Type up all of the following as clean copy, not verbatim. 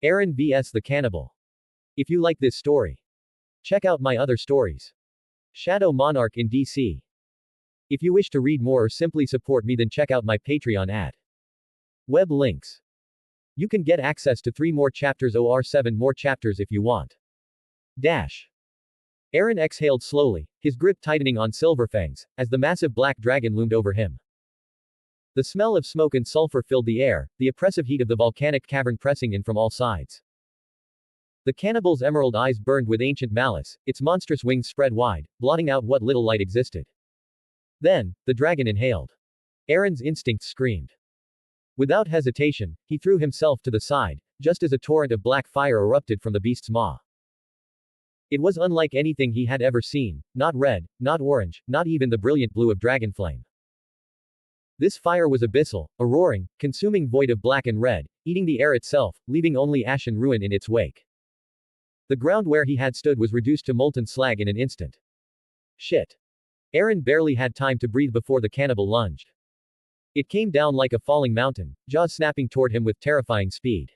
Aeron vs the Cannibal. If you like this story, check out my other stories. Shadow Monarch in DC. If you wish to read more or simply support me, then check out my Patreon at web links. You can get access to 3 more chapters or 7 more chapters if you want. Dash. Aeron exhaled slowly, his grip tightening on Silverfangs, as the massive black dragon loomed over him. The smell of smoke and sulfur filled the air, the oppressive heat of the volcanic cavern pressing in from all sides. The cannibal's emerald eyes burned with ancient malice, its monstrous wings spread wide, blotting out what little light existed. Then, the dragon inhaled. Aeron's instinct screamed. Without hesitation, he threw himself to the side, just as a torrent of black fire erupted from the beast's maw. It was unlike anything he had ever seen, not red, not orange, not even the brilliant blue of dragonflame. This fire was abyssal, a roaring, consuming void of black and red, eating the air itself, leaving only ash and ruin in its wake. The ground where he had stood was reduced to molten slag in an instant. Shit. Aeron barely had time to breathe before the cannibal lunged. It came down like a falling mountain, jaws snapping toward him with terrifying speed.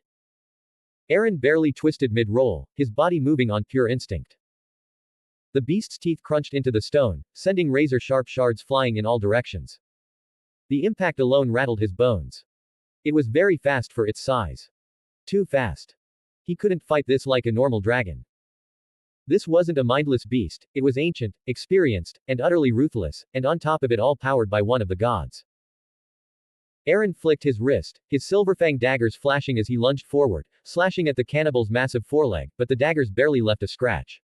Aeron barely twisted mid-roll, his body moving on pure instinct. The beast's teeth crunched into the stone, sending razor-sharp shards flying in all directions. The impact alone rattled his bones. It was very fast for its size. Too fast. He couldn't fight this like a normal dragon. This wasn't a mindless beast, it was ancient, experienced, and utterly ruthless, and on top of it all powered by one of the gods. Aeron flicked his wrist, his silverfang daggers flashing as he lunged forward, slashing at the cannibal's massive foreleg, but the daggers barely left a scratch.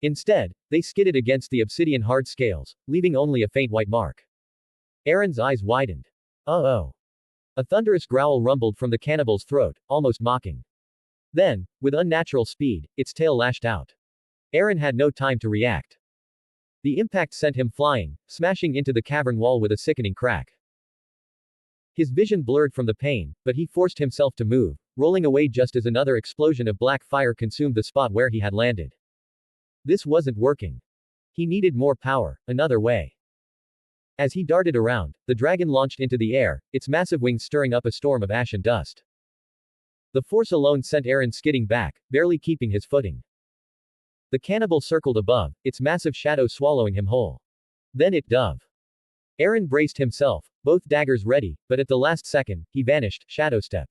Instead, they skidded against the obsidian hard scales, leaving only a faint white mark. Aeron's eyes widened. Uh-oh. A thunderous growl rumbled from the cannibal's throat, almost mocking. Then, with unnatural speed, its tail lashed out. Aeron had no time to react. The impact sent him flying, smashing into the cavern wall with a sickening crack. His vision blurred from the pain, but he forced himself to move, rolling away just as another explosion of black fire consumed the spot where he had landed. This wasn't working. He needed more power, another way. As he darted around, the dragon launched into the air, its massive wings stirring up a storm of ash and dust. The force alone sent Aeron skidding back, barely keeping his footing. The cannibal circled above, its massive shadow swallowing him whole. Then it dove. Aeron braced himself, both daggers ready, but at the last second, he vanished, shadow step.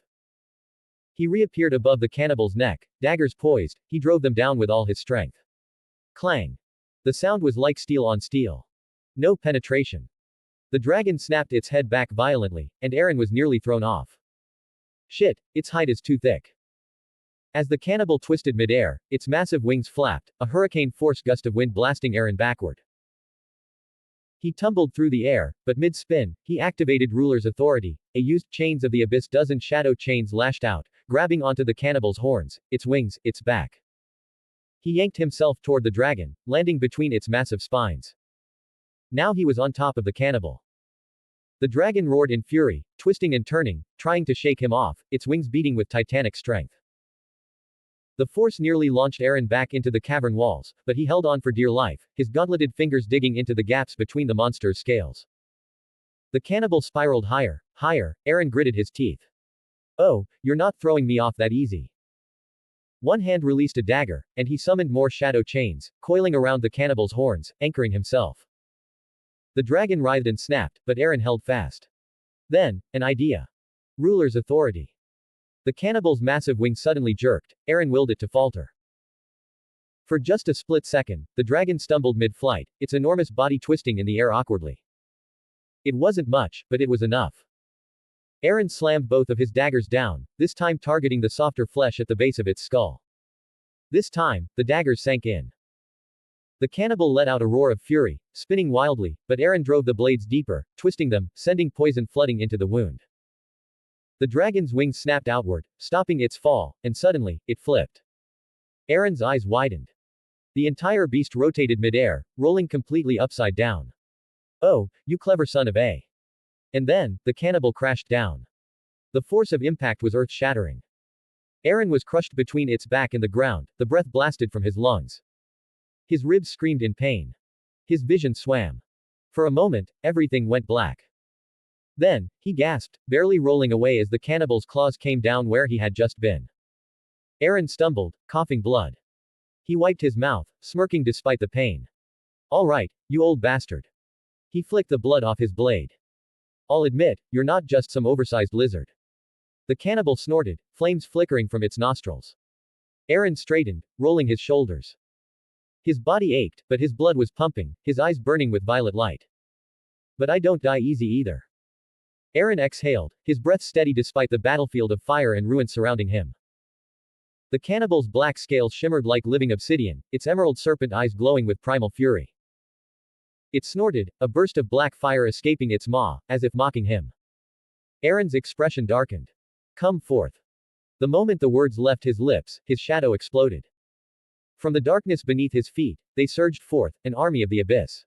He reappeared above the cannibal's neck, daggers poised, he drove them down with all his strength. Clang. The sound was like steel on steel. No penetration. The dragon snapped its head back violently, and Aeron was nearly thrown off. Shit, its hide is too thick. As the cannibal twisted midair, its massive wings flapped, a hurricane-force gust of wind blasting Aeron backward. He tumbled through the air, but mid-spin, he activated Ruler's authority, a used chains of the abyss. Dozen shadow chains lashed out, grabbing onto the cannibal's horns, its wings, its back. He yanked himself toward the dragon, landing between its massive spines. Now he was on top of the cannibal. The dragon roared in fury, twisting and turning, trying to shake him off, its wings beating with titanic strength. The force nearly launched Aeron back into the cavern walls, but he held on for dear life, his gauntleted fingers digging into the gaps between the monster's scales. The cannibal spiraled higher, higher, Aeron gritted his teeth. Oh, you're not throwing me off that easy. One hand released a dagger, and he summoned more shadow chains, coiling around the cannibal's horns, anchoring himself. The dragon writhed and snapped, but Aeron held fast. Then, an idea. Ruler's authority. The cannibal's massive wing suddenly jerked, Aeron willed it to falter. For just a split second, the dragon stumbled mid-flight, its enormous body twisting in the air awkwardly. It wasn't much, but it was enough. Aeron slammed both of his daggers down, this time targeting the softer flesh at the base of its skull. This time, the daggers sank in. The cannibal let out a roar of fury, spinning wildly, but Aeron drove the blades deeper, twisting them, sending poison flooding into the wound. The dragon's wings snapped outward, stopping its fall, and suddenly, it flipped. Aeron's eyes widened. The entire beast rotated midair, rolling completely upside down. Oh, you clever son of a. And then, the cannibal crashed down. The force of impact was earth-shattering. Aeron was crushed between its back and the ground, the breath blasted from his lungs. His ribs screamed in pain. His vision swam. For a moment, everything went black. Then, he gasped, barely rolling away as the cannibal's claws came down where he had just been. Aeron stumbled, coughing blood. He wiped his mouth, smirking despite the pain. All right, you old bastard. He flicked the blood off his blade. I'll admit, you're not just some oversized lizard. The cannibal snorted, flames flickering from its nostrils. Aeron straightened, rolling his shoulders. His body ached, but his blood was pumping, his eyes burning with violet light. But I don't die easy either. Aeron exhaled, his breath steady despite the battlefield of fire and ruin surrounding him. The cannibal's black scales shimmered like living obsidian, its emerald serpent eyes glowing with primal fury. It snorted, a burst of black fire escaping its maw, as if mocking him. Aeron's expression darkened. Come forth. The moment the words left his lips, his shadow exploded. From the darkness beneath his feet, they surged forth, an army of the abyss.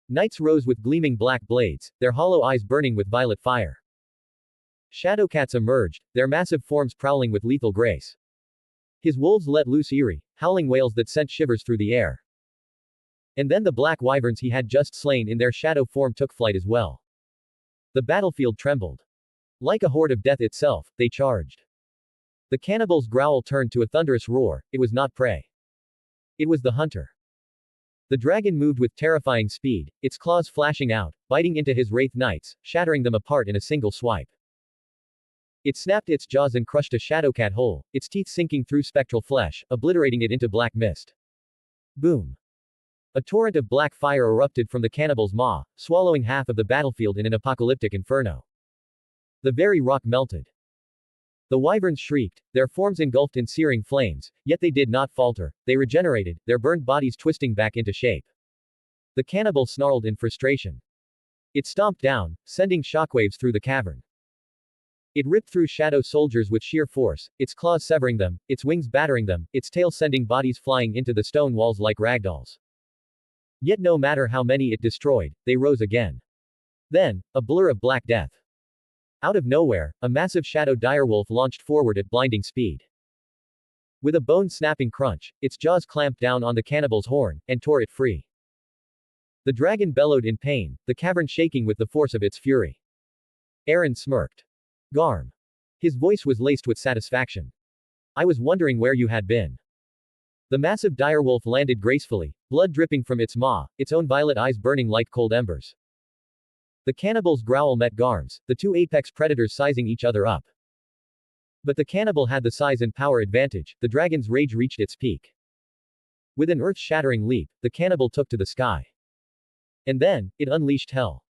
Knights rose with gleaming black blades, their hollow eyes burning with violet fire. Shadowcats emerged, their massive forms prowling with lethal grace. His wolves let loose eerie, howling wails that sent shivers through the air. And then the black wyverns he had just slain in their shadow form took flight as well. The battlefield trembled. Like a horde of death itself, they charged. The cannibal's growl turned to a thunderous roar, it was not prey. It was the hunter. The dragon moved with terrifying speed, its claws flashing out, biting into his wraith knights, shattering them apart in a single swipe. It snapped its jaws and crushed a shadowcat whole, its teeth sinking through spectral flesh, obliterating it into black mist. Boom. A torrent of black fire erupted from the cannibal's maw, swallowing half of the battlefield in an apocalyptic inferno. The very rock melted. The wyverns shrieked, their forms engulfed in searing flames, yet they did not falter, they regenerated, their burned bodies twisting back into shape. The cannibal snarled in frustration. It stomped down, sending shockwaves through the cavern. It ripped through shadow soldiers with sheer force, its claws severing them, its wings battering them, its tail sending bodies flying into the stone walls like ragdolls. Yet no matter how many it destroyed, they rose again. Then, a blur of black death. Out of nowhere, a massive shadow direwolf launched forward at blinding speed. With a bone-snapping crunch, its jaws clamped down on the cannibal's horn, and tore it free. The dragon bellowed in pain, the cavern shaking with the force of its fury. Aeron smirked. Garm. His voice was laced with satisfaction. I was wondering where you had been. The massive direwolf landed gracefully, blood dripping from its maw, its own violet eyes burning like cold embers. The cannibal's growl met Garm's, the two apex predators sizing each other up. But the cannibal had the size and power advantage, the dragon's rage reached its peak. With an earth-shattering leap, the cannibal took to the sky. And then, it unleashed hell.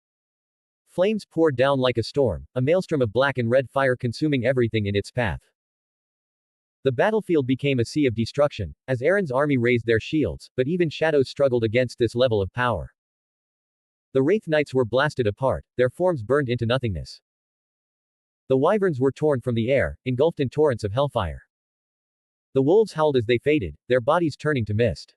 Flames poured down like a storm, a maelstrom of black and red fire consuming everything in its path. The battlefield became a sea of destruction, as Aeron's army raised their shields, but even shadows struggled against this level of power. The Wraith Knights were blasted apart, their forms burned into nothingness. The wyverns were torn from the air, engulfed in torrents of hellfire. The wolves howled as they faded, their bodies turning to mist.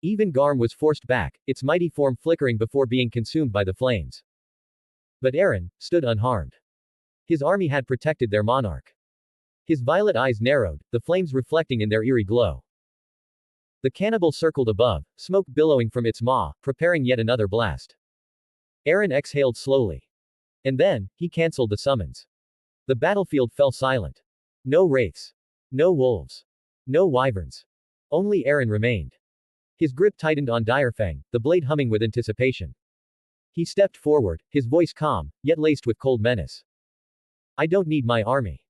Even Garm was forced back, its mighty form flickering before being consumed by the flames. But Aeron stood unharmed. His army had protected their monarch. His violet eyes narrowed, the flames reflecting in their eerie glow. The cannibal circled above, smoke billowing from its maw, preparing yet another blast. Aeron exhaled slowly. And then, he cancelled the summons. The battlefield fell silent. No wraiths. No wolves. No wyverns. Only Aeron remained. His grip tightened on Direfang, the blade humming with anticipation. He stepped forward, his voice calm, yet laced with cold menace. I don't need my army.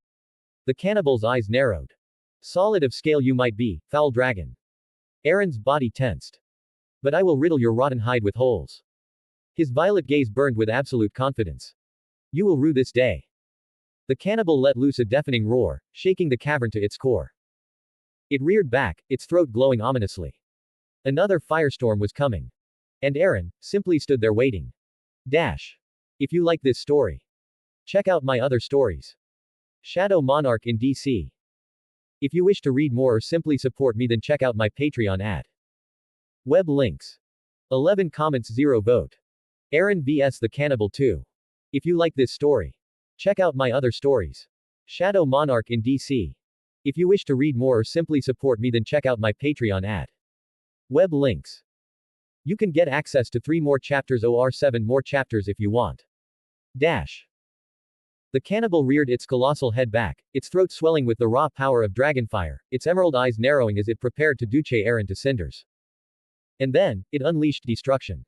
The cannibal's eyes narrowed. Solid of scale you might be, foul dragon. Aeron's body tensed. But I will riddle your rotten hide with holes. His violet gaze burned with absolute confidence. You will rue this day. The cannibal let loose a deafening roar, shaking the cavern to its core. It reared back, its throat glowing ominously. Another firestorm was coming. And Aeron simply stood there waiting. Dash. If you like this story, check out my other stories. Shadow Monarch in DC. If you wish to read more or simply support me, then check out my Patreon at web links. 11 comments 0 vote. Aeron vs the Cannibal 2. If you like this story, check out my other stories. Shadow Monarch in DC. If you wish to read more or simply support me, then check out my Patreon at web links. You can get access to 3 more chapters or 7 more chapters if you want. Dash. The cannibal reared its colossal head back, its throat swelling with the raw power of dragonfire, its emerald eyes narrowing as it prepared to douche Aeron to cinders. And then, it unleashed destruction.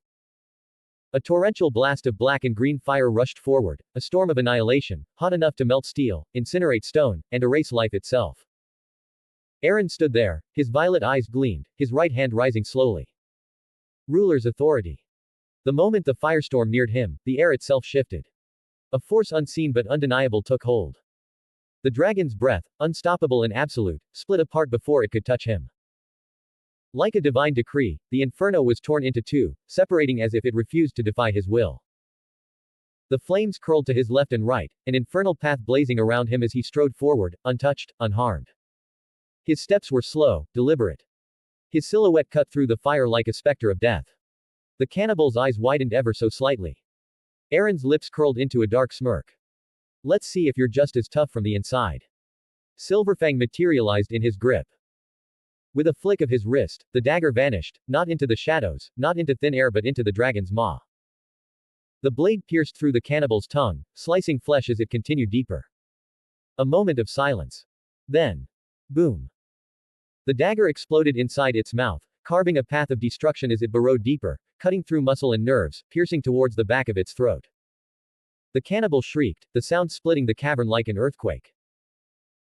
A torrential blast of black and green fire rushed forward, a storm of annihilation, hot enough to melt steel, incinerate stone, and erase life itself. Aeron stood there, his violet eyes gleamed, his right hand rising slowly. Ruler's authority. The moment the firestorm neared him, the air itself shifted. A force unseen but undeniable took hold. The dragon's breath, unstoppable and absolute, split apart before it could touch him. Like a divine decree, the inferno was torn into two, separating as if it refused to defy his will. The flames curled to his left and right, an infernal path blazing around him as he strode forward, untouched, unharmed. His steps were slow, deliberate. His silhouette cut through the fire like a specter of death. The cannibal's eyes widened ever so slightly. Aeron's lips curled into a dark smirk. Let's see if you're just as tough from the inside. Silverfang materialized in his grip. With a flick of his wrist, the dagger vanished, not into the shadows, not into thin air but into the dragon's maw. The blade pierced through the cannibal's tongue, slicing flesh as it continued deeper. A moment of silence. Then, boom. The dagger exploded inside its mouth, carving a path of destruction as it burrowed deeper, cutting through muscle and nerves, piercing towards the back of its throat. The cannibal shrieked, the sound splitting the cavern like an earthquake.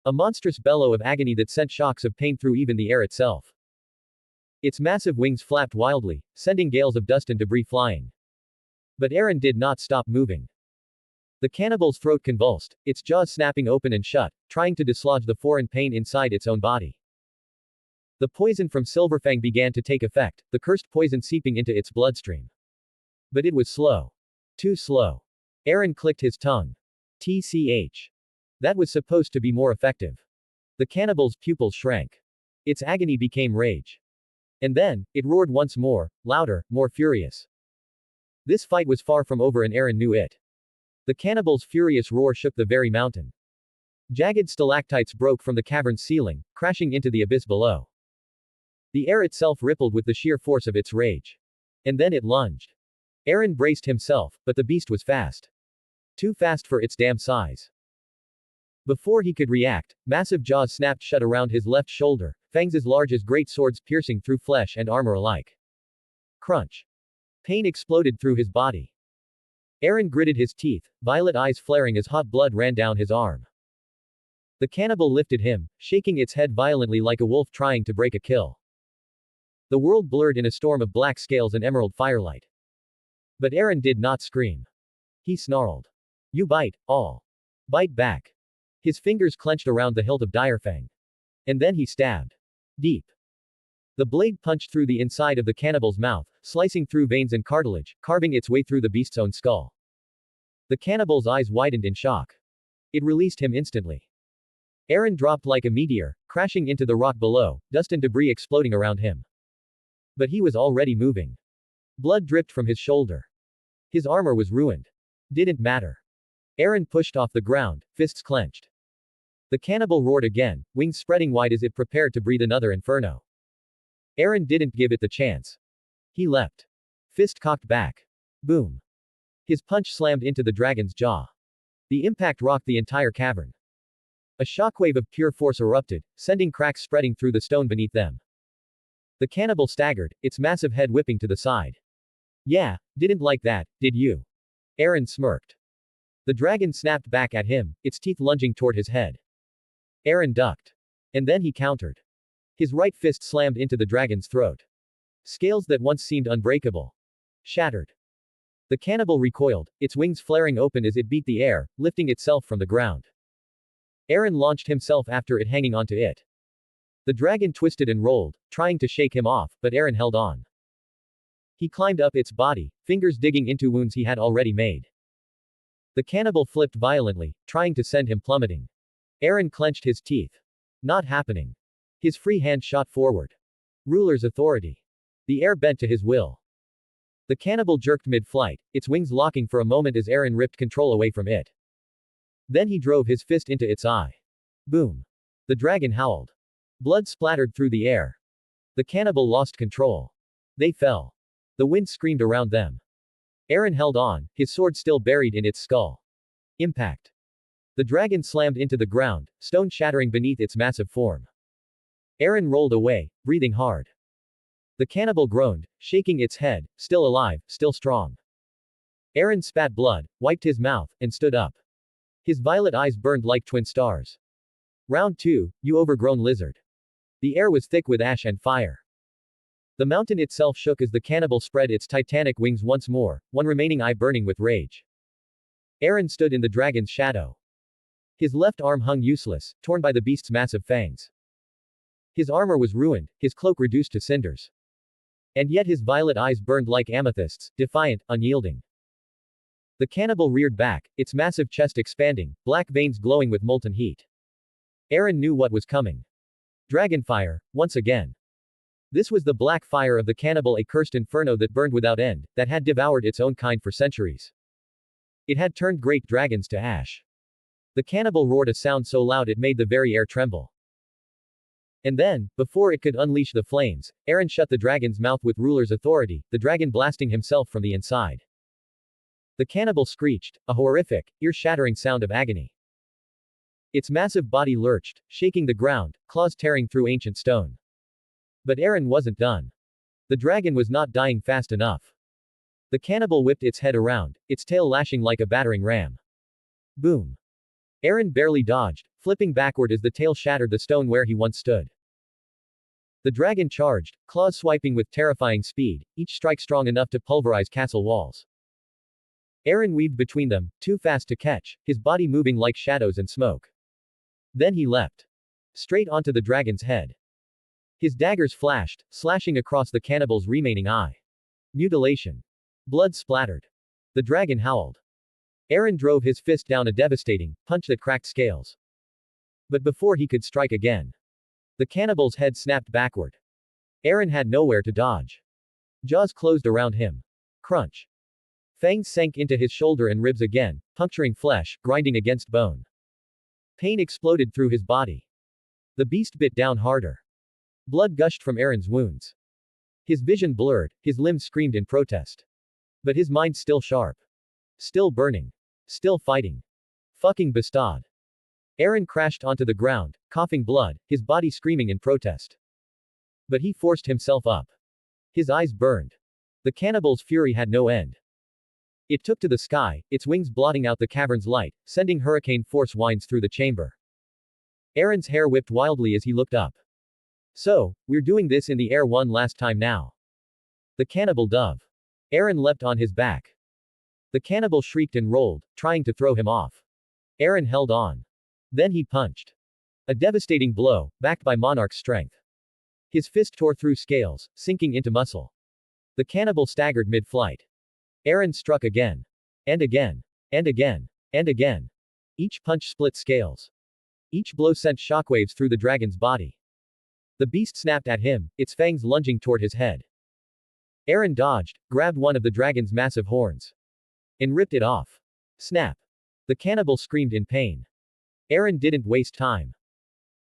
A monstrous bellow of agony that sent shocks of pain through even the air itself. Its massive wings flapped wildly, sending gales of dust and debris flying. But Aeron did not stop moving. The cannibal's throat convulsed, its jaws snapping open and shut, trying to dislodge the foreign pain inside its own body. The poison from Silverfang began to take effect, the cursed poison seeping into its bloodstream. But it was slow. Too slow. Aeron clicked his tongue. TCH. That was supposed to be more effective. The cannibal's pupils shrank. Its agony became rage. And then, it roared once more, louder, more furious. This fight was far from over and Aeron knew it. The cannibal's furious roar shook the very mountain. Jagged stalactites broke from the cavern's ceiling, crashing into the abyss below. The air itself rippled with the sheer force of its rage. And then it lunged. Aeron braced himself, but the beast was fast. Too fast for its damn size. Before he could react, massive jaws snapped shut around his left shoulder, fangs as large as great swords piercing through flesh and armor alike. Crunch. Pain exploded through his body. Aeron gritted his teeth, violet eyes flaring as hot blood ran down his arm. The cannibal lifted him, shaking its head violently like a wolf trying to break a kill. The world blurred in a storm of black scales and emerald firelight. But Aeron did not scream. He snarled. You bite, all. Bite back. His fingers clenched around the hilt of Direfang. And then he stabbed. Deep. The blade punched through the inside of the cannibal's mouth, slicing through veins and cartilage, carving its way through the beast's own skull. The cannibal's eyes widened in shock. It released him instantly. Aeron dropped like a meteor, crashing into the rock below, dust and debris exploding around him. But he was already moving. Blood dripped from his shoulder. His armor was ruined. Didn't matter. Aeron pushed off the ground, fists clenched. The cannibal roared again, wings spreading wide as it prepared to breathe another inferno. Aeron didn't give it the chance. He leapt. Fist cocked back. Boom. His punch slammed into the dragon's jaw. The impact rocked the entire cavern. A shockwave of pure force erupted, sending cracks spreading through the stone beneath them. The cannibal staggered, its massive head whipping to the side. Yeah, didn't like that, did you? Aeron smirked. The dragon snapped back at him, its teeth lunging toward his head. Aeron ducked. And then he countered. His right fist slammed into the dragon's throat. Scales that once seemed unbreakable shattered. The cannibal recoiled, its wings flaring open as it beat the air, lifting itself from the ground. Aeron launched himself after it, hanging onto it. The dragon twisted and rolled, trying to shake him off, but Aeron held on. He climbed up its body, fingers digging into wounds he had already made. The cannibal flipped violently, trying to send him plummeting. Aeron clenched his teeth. Not happening. His free hand shot forward. Ruler's authority. The air bent to his will. The cannibal jerked mid-flight, its wings locking for a moment as Aeron ripped control away from it. Then he drove his fist into its eye. Boom. The dragon howled. Blood splattered through the air. The cannibal lost control. They fell. The wind screamed around them. Aeron held on, his sword still buried in its skull. Impact. The dragon slammed into the ground, stone shattering beneath its massive form. Aeron rolled away, breathing hard. The cannibal groaned, shaking its head, still alive, still strong. Aeron spat blood, wiped his mouth, and stood up. His violet eyes burned like twin stars. Round 2, you overgrown lizard. The air was thick with ash and fire. The mountain itself shook as the cannibal spread its titanic wings once more, one remaining eye burning with rage. Aeron stood in the dragon's shadow. His left arm hung useless, torn by the beast's massive fangs. His armor was ruined, his cloak reduced to cinders. And yet his violet eyes burned like amethysts, defiant, unyielding. The cannibal reared back, its massive chest expanding, black veins glowing with molten heat. Aeron knew what was coming. Dragonfire, once again. This was the black fire of the cannibal, a cursed inferno that burned without end, that had devoured its own kind for centuries. It had turned great dragons to ash. The cannibal roared a sound so loud it made the very air tremble. And then, before it could unleash the flames, Aeron shut the dragon's mouth with ruler's authority, the dragon blasting himself from the inside. The cannibal screeched, a horrific, ear-shattering sound of agony. Its massive body lurched, shaking the ground, claws tearing through ancient stone. But Aeron wasn't done. The dragon was not dying fast enough. The cannibal whipped its head around, its tail lashing like a battering ram. Boom. Aeron barely dodged, flipping backward as the tail shattered the stone where he once stood. The dragon charged, claws swiping with terrifying speed, each strike strong enough to pulverize castle walls. Aeron weaved between them, too fast to catch, his body moving like shadows and smoke. Then he leapt. Straight onto the dragon's head. His daggers flashed, slashing across the cannibal's remaining eye. Mutilation. Blood splattered. The dragon howled. Aeron drove his fist down a devastating punch that cracked scales. But before he could strike again, the cannibal's head snapped backward. Aeron had nowhere to dodge. Jaws closed around him. Crunch. Fangs sank into his shoulder and ribs again, puncturing flesh, grinding against bone. Pain exploded through his body. The beast bit down harder. Blood gushed from Aeron's wounds. His vision blurred, his limbs screamed in protest. But his mind still sharp. Still burning. Still fighting. Fucking bastard. Aeron crashed onto the ground, coughing blood, his body screaming in protest. But he forced himself up. His eyes burned. The cannibal's fury had no end. It took to the sky, its wings blotting out the cavern's light, sending hurricane force winds through the chamber. Aeron's hair whipped wildly as he looked up. So, we're doing this in the air one last time now. The cannibal dove. Aeron leapt on his back. The cannibal shrieked and rolled, trying to throw him off. Aeron held on. Then he punched. A devastating blow, backed by Monarch's strength. His fist tore through scales, sinking into muscle. The cannibal staggered mid-flight. Aeron struck again. And again. And again. And again. Each punch split scales. Each blow sent shockwaves through the dragon's body. The beast snapped at him, its fangs lunging toward his head. Aeron dodged, grabbed one of the dragon's massive horns. And ripped it off. Snap. The cannibal screamed in pain. Aeron didn't waste time.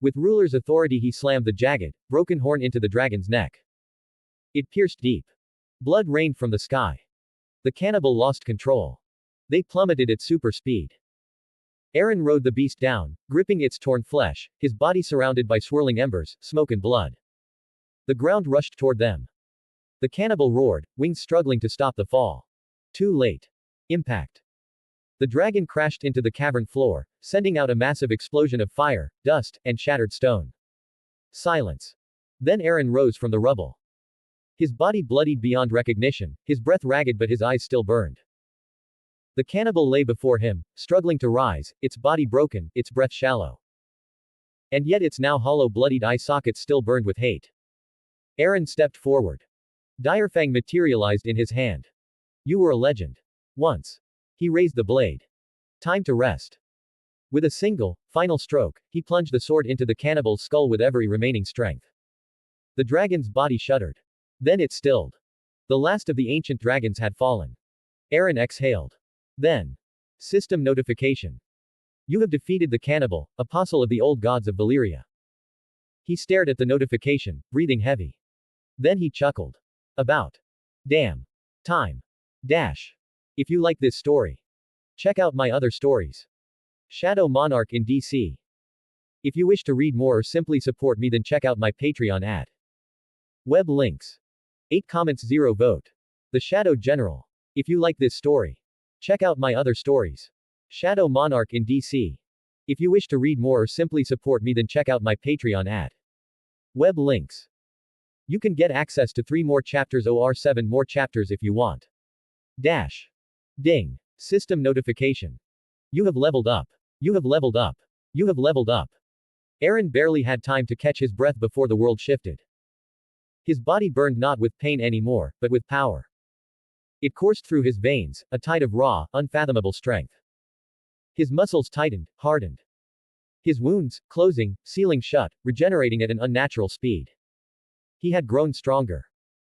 With ruler's authority he slammed the jagged, broken horn into the dragon's neck. It pierced deep. Blood rained from the sky. The cannibal lost control. They plummeted at super speed. Aeron rode the beast down, gripping its torn flesh, his body surrounded by swirling embers, smoke and blood. The ground rushed toward them. The cannibal roared, wings struggling to stop the fall. Too late. Impact. The dragon crashed into the cavern floor, sending out a massive explosion of fire, dust, and shattered stone. Silence. Then Aeron rose from the rubble. His body bloodied beyond recognition, his breath ragged but his eyes still burned. The cannibal lay before him, struggling to rise, its body broken, its breath shallow. And yet its now hollow bloodied eye sockets still burned with hate. Aeron stepped forward. Direfang materialized in his hand. You were a legend. Once. He raised the blade. Time to rest. With a single, final stroke, he plunged the sword into the cannibal's skull with every remaining strength. The dragon's body shuddered. Then it stilled. The last of the ancient dragons had fallen. Aeron exhaled. Then. System notification. You have defeated the cannibal, apostle of the old gods of Valyria. He stared at the notification, breathing heavy. Then he chuckled. About. Damn. Time. Dash. If you like this story, check out my other stories. Shadow Monarch in DC. If you wish to read more or simply support me, then check out my Patreon at web links. 8 comments 0 vote. The Shadow General. If you like this story, check out my other stories. Shadow Monarch in DC. If you wish to read more or simply support me, then check out my Patreon at web links. You can get access to 3 more chapters or 7 more chapters if you want. Dash. Ding. System notification. You have leveled up. You have leveled up. You have leveled up. Aeron barely had time to catch his breath before the world shifted. His body burned not with pain anymore, but with power. It coursed through his veins, a tide of raw, unfathomable strength. His muscles tightened, hardened. His wounds, closing, sealing shut, regenerating at an unnatural speed. He had grown stronger.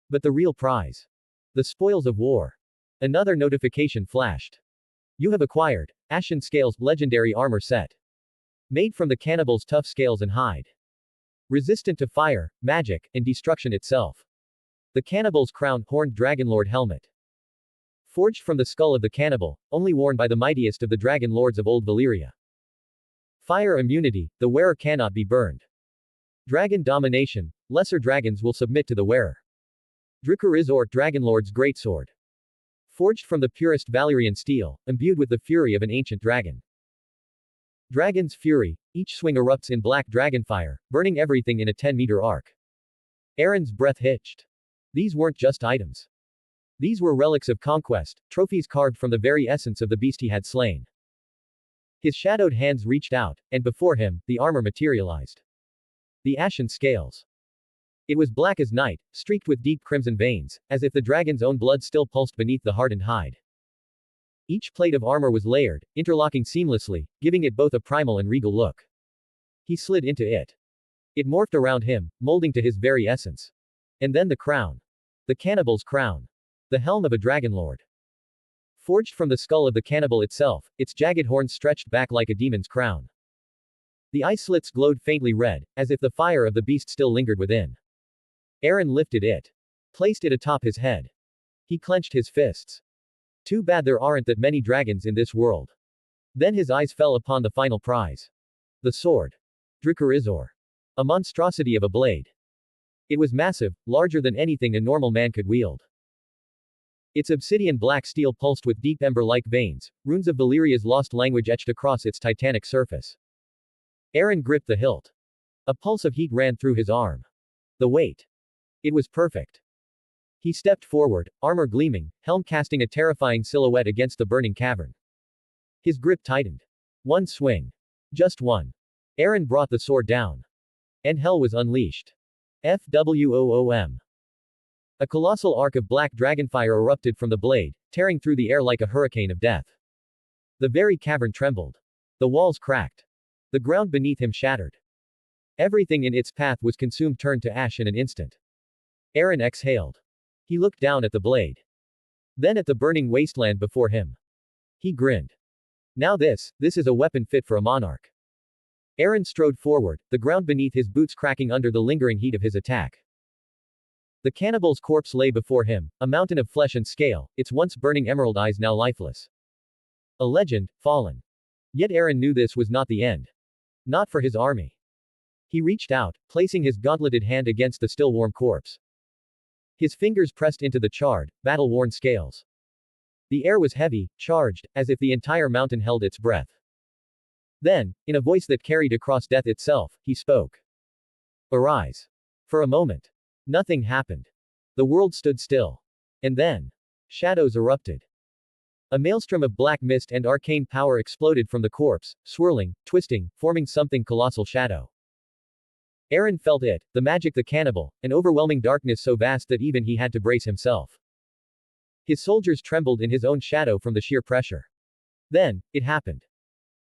But the real prize. The spoils of war. Another notification flashed. You have acquired Ashen Scales Legendary Armor Set. Made from the cannibal's tough scales and hide. Resistant to fire, magic, and destruction itself. The cannibal's crown Horned Dragonlord Helmet. Forged from the skull of the cannibal, only worn by the mightiest of the Dragon Lords of Old Valyria. Fire immunity, the wearer cannot be burned. Dragon domination, lesser dragons will submit to the wearer. Drikurizor Dragonlord's Greatsword. Forged from the purest Valyrian steel, imbued with the fury of an ancient dragon. Dragon's Fury, each swing erupts in black dragonfire, burning everything in a 10-meter arc. Aeron's breath hitched. These weren't just items. These were relics of conquest, trophies carved from the very essence of the beast he had slain. His shadowed hands reached out, and before him, the armor materialized. The Ashen Scales. It was black as night, streaked with deep crimson veins, as if the dragon's own blood still pulsed beneath the hardened hide. Each plate of armor was layered, interlocking seamlessly, giving it both a primal and regal look. He slid into it. It morphed around him, molding to his very essence. And then the crown. The cannibal's crown. The helm of a dragonlord. Forged from the skull of the cannibal itself, its jagged horns stretched back like a demon's crown. The eye slits glowed faintly red, as if the fire of the beast still lingered within. Aeron lifted it. Placed it atop his head. He clenched his fists. Too bad there aren't that many dragons in this world. Then his eyes fell upon the final prize. The sword. Drikurizor. A monstrosity of a blade. It was massive, larger than anything a normal man could wield. Its obsidian black steel pulsed with deep ember-like veins, runes of Valyria's lost language etched across its titanic surface. Aeron gripped the hilt. A pulse of heat ran through his arm. The weight. It was perfect. He stepped forward, armor gleaming, helm casting a terrifying silhouette against the burning cavern. His grip tightened. One swing. Just one. Aeron brought the sword down. And hell was unleashed. FWOOM. A colossal arc of black dragonfire erupted from the blade, tearing through the air like a hurricane of death. The very cavern trembled. The walls cracked. The ground beneath him shattered. Everything in its path was consumed, turned to ash in an instant. Aeron exhaled. He looked down at the blade. Then at the burning wasteland before him. He grinned. Now this is a weapon fit for a monarch. Aeron strode forward, the ground beneath his boots cracking under the lingering heat of his attack. The cannibal's corpse lay before him, a mountain of flesh and scale, its once burning emerald eyes now lifeless. A legend, fallen. Yet Aeron knew this was not the end. Not for his army. He reached out, placing his gauntleted hand against the still warm corpse. His fingers pressed into the charred, battle-worn scales. The air was heavy, charged, as if the entire mountain held its breath. Then, in a voice that carried across death itself, he spoke. Arise. For a moment. Nothing happened. The world stood still. And then, shadows erupted. A maelstrom of black mist and arcane power exploded from the corpse, swirling, twisting, forming something colossal shadow. Aeron felt it, the magic, the cannibal, an overwhelming darkness so vast that even he had to brace himself. His soldiers trembled in his own shadow from the sheer pressure. Then, it happened.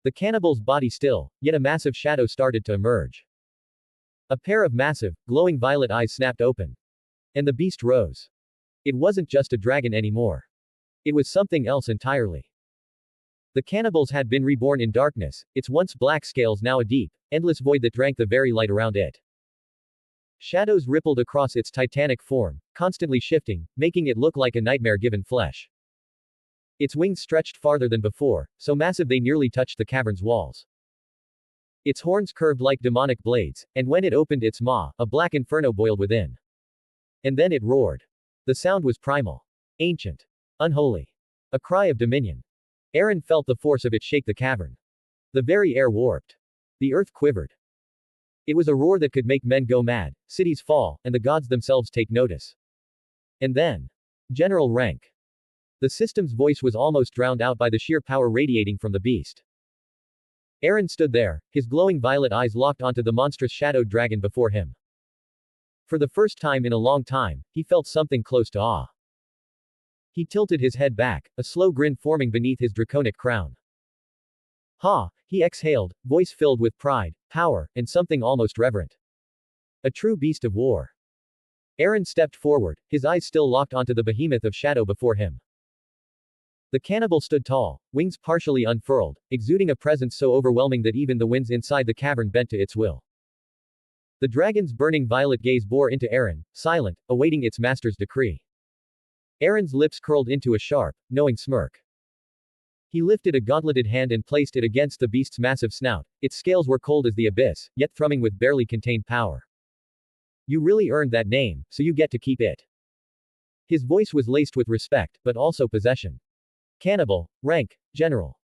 The cannibal's body still, yet a massive shadow started to emerge. A pair of massive, glowing violet eyes snapped open. And the beast rose. It wasn't just a dragon anymore. It was something else entirely. The cannibals had been reborn in darkness, its once black scales now a deep, endless void that drank the very light around it. Shadows rippled across its titanic form, constantly shifting, making it look like a nightmare given flesh. Its wings stretched farther than before, so massive they nearly touched the cavern's walls. Its horns curved like demonic blades, and when it opened its maw, a black inferno boiled within. And then it roared. The sound was primal. Ancient. Unholy. A cry of dominion. Aeron felt the force of it shake the cavern. The very air warped. The earth quivered. It was a roar that could make men go mad, cities fall, and the gods themselves take notice. And then. General rank. The system's voice was almost drowned out by the sheer power radiating from the beast. Aeron stood there, his glowing violet eyes locked onto the monstrous shadowed dragon before him. For the first time in a long time, he felt something close to awe. He tilted his head back, a slow grin forming beneath his draconic crown. Ha! He exhaled, voice filled with pride, power, and something almost reverent. A true beast of war. Aeron stepped forward, his eyes still locked onto the behemoth of shadow before him. The cannibal stood tall, wings partially unfurled, exuding a presence so overwhelming that even the winds inside the cavern bent to its will. The dragon's burning violet gaze bore into Aeron, silent, awaiting its master's decree. Aeron's lips curled into a sharp, knowing smirk. He lifted a gauntleted hand and placed it against the beast's massive snout. Its scales were cold as the abyss, yet thrumming with barely contained power. You really earned that name, so you get to keep it. His voice was laced with respect, but also possession. Cannibal, rank, general.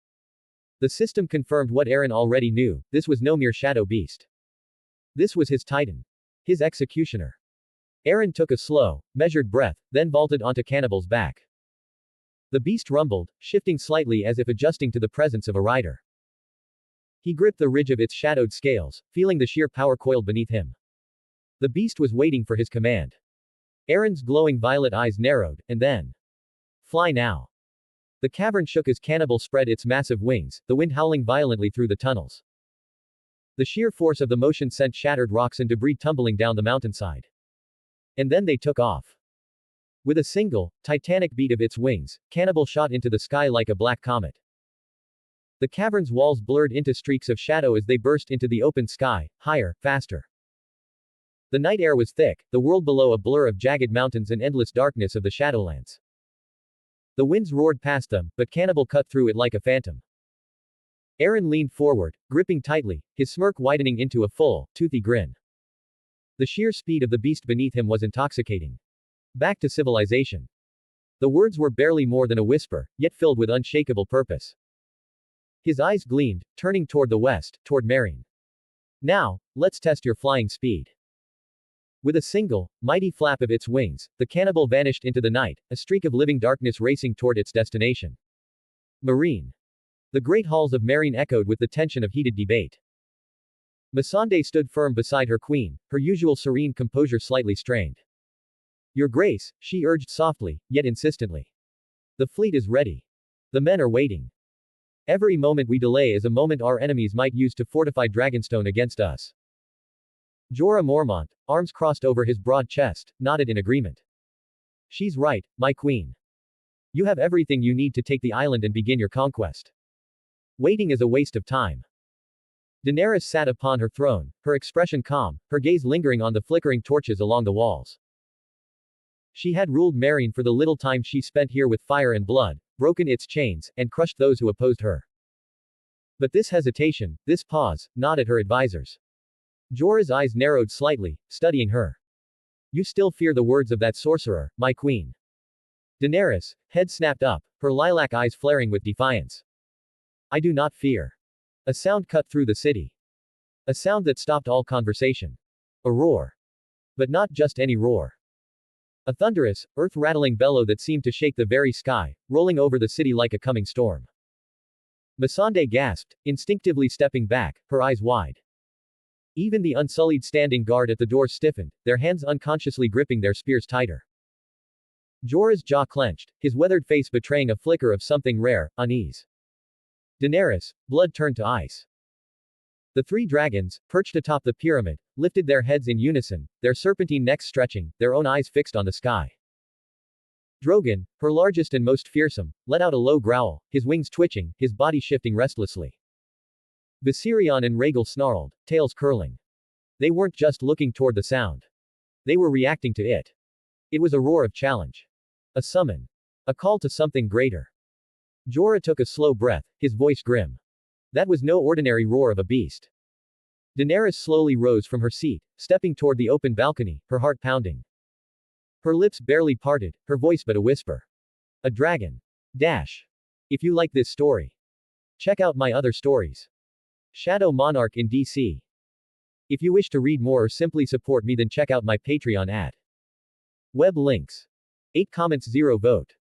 The system confirmed what Aeron already knew, this was no mere shadow beast. This was his titan. His executioner. Aeron took a slow, measured breath, then vaulted onto Cannibal's back. The beast rumbled, shifting slightly as if adjusting to the presence of a rider. He gripped the ridge of its shadowed scales, feeling the sheer power coiled beneath him. The beast was waiting for his command. Aeron's glowing violet eyes narrowed, and then. Fly now. The cavern shook as Cannibal spread its massive wings, the wind howling violently through the tunnels. The sheer force of the motion sent shattered rocks and debris tumbling down the mountainside. And then they took off. With a single, titanic beat of its wings, Cannibal shot into the sky like a black comet. The cavern's walls blurred into streaks of shadow as they burst into the open sky, higher, faster. The night air was thick, the world below a blur of jagged mountains and endless darkness of the Shadowlands. The winds roared past them, but Cannibal cut through it like a phantom. Aeron leaned forward, gripping tightly, his smirk widening into a full, toothy grin. The sheer speed of the beast beneath him was intoxicating. Back to civilization. The words were barely more than a whisper, yet filled with unshakable purpose. His eyes gleamed, turning toward the west, toward Meereen. Now, let's test your flying speed. With a single, mighty flap of its wings, the cannibal vanished into the night, a streak of living darkness racing toward its destination. Meereen. The great halls of Meereen echoed with the tension of heated debate. Missandei stood firm beside her queen, her usual serene composure slightly strained. Your Grace, she urged softly, yet insistently. The fleet is ready. The men are waiting. Every moment we delay is a moment our enemies might use to fortify Dragonstone against us. Jorah Mormont, arms crossed over his broad chest, nodded in agreement. She's right, my queen. You have everything you need to take the island and begin your conquest. Waiting is a waste of time. Daenerys sat upon her throne, her expression calm, her gaze lingering on the flickering torches along the walls. She had ruled Meereen for the little time she spent here with fire and blood, broken its chains, and crushed those who opposed her. But this hesitation, this pause, gnawed at her advisors. Jorah's eyes narrowed slightly, studying her. You still fear the words of that sorcerer, my queen. Daenerys, head snapped up, her lilac eyes flaring with defiance. I do not fear. A sound cut through the city. A sound that stopped all conversation. A roar. But not just any roar. A thunderous, earth-rattling bellow that seemed to shake the very sky, rolling over the city like a coming storm. Missandei gasped, instinctively stepping back, her eyes wide. Even the unsullied standing guard at the door stiffened, their hands unconsciously gripping their spears tighter. Jorah's jaw clenched, his weathered face betraying a flicker of something rare, unease. Daenerys, blood turned to ice. The three dragons, perched atop the pyramid, lifted their heads in unison, their serpentine necks stretching, their own eyes fixed on the sky. Drogon, her largest and most fearsome, let out a low growl, his wings twitching, his body shifting restlessly. Viserion and Rhaegal snarled, tails curling. They weren't just looking toward the sound. They were reacting to it. It was a roar of challenge. A summon. A call to something greater. Jorah took a slow breath, his voice grim. That was no ordinary roar of a beast. Daenerys slowly rose from her seat, stepping toward the open balcony, her heart pounding. Her lips barely parted, her voice but a whisper. A dragon. Dash. If you like this story, check out my other stories. Shadow Monarch in DC. If you wish to read more or simply support me, then check out my Patreon at. Web links. 8 comments 0 vote.